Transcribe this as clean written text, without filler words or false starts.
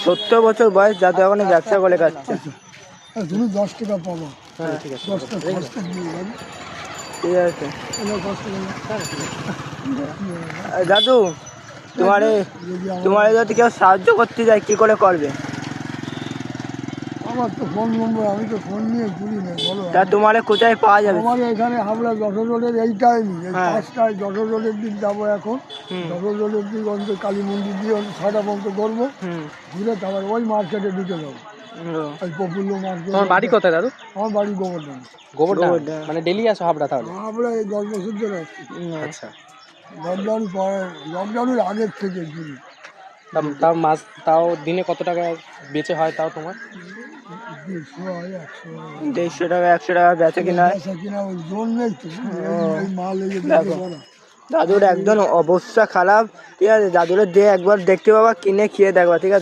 70 বছর বয়স, দাদু এখনই ব্যবসা করে খাচ্ছে। তুমি 10 টাকা পাবো। হ্যাঁ ঠিক আছে, 10 টাকা খরচ করে নিয়ে যাবে। ঠিক আছে। এলো 10 টাকা। দাদু তোমারে যদি কেউ সাহায্য করতে যায় কি করে করবে? আমার তো ফোন নম্বর, আমি তো ফোন নিয়ে ঘুরি না, বলো। তা তোমারে কোথায় পাওয়া যাবে? আমার এখানে হাবড়া যশোর রোডের এইটাই নি, এই হ্যাঁ। 5টায় যশোর রোডের দিক যাবো এখন। যশোর রোডের দিক অন্তত কালী মন্দির দিয়ে 6টা পর্যন্ত করবো, ঘুরে তারপর ওই মার্কেটে ঢুকে যাবো, ওই পপুল্য মার্কেট। তোমার বাড়ি কোথায় দাদু? আমার বাড়ি গোবর্ধন। গোবরডাঙ্গা। মানে ডেলি আসো হাবড়া তাহলে? হাবড়া এই 10 বছর ধরে আসছি। আচ্ছা। লকডাউনের আগের থেকে ঘুরি। তাও মাছ, তাও দিনে কত টাকা বেচে হয় তাও তোমার? 150 টাকা 100 টাকা বেচে কিনা হয়। কিনা ওই জোর নেই তো, এই মাল এই যে দেখো। বড়। দাদুর একদম অবস্থা খারাপ, ঠিক আছে? দাদুরে একবার দেখতে পাবা, কিনে খেয়ে দেখবা, ঠিক আছে?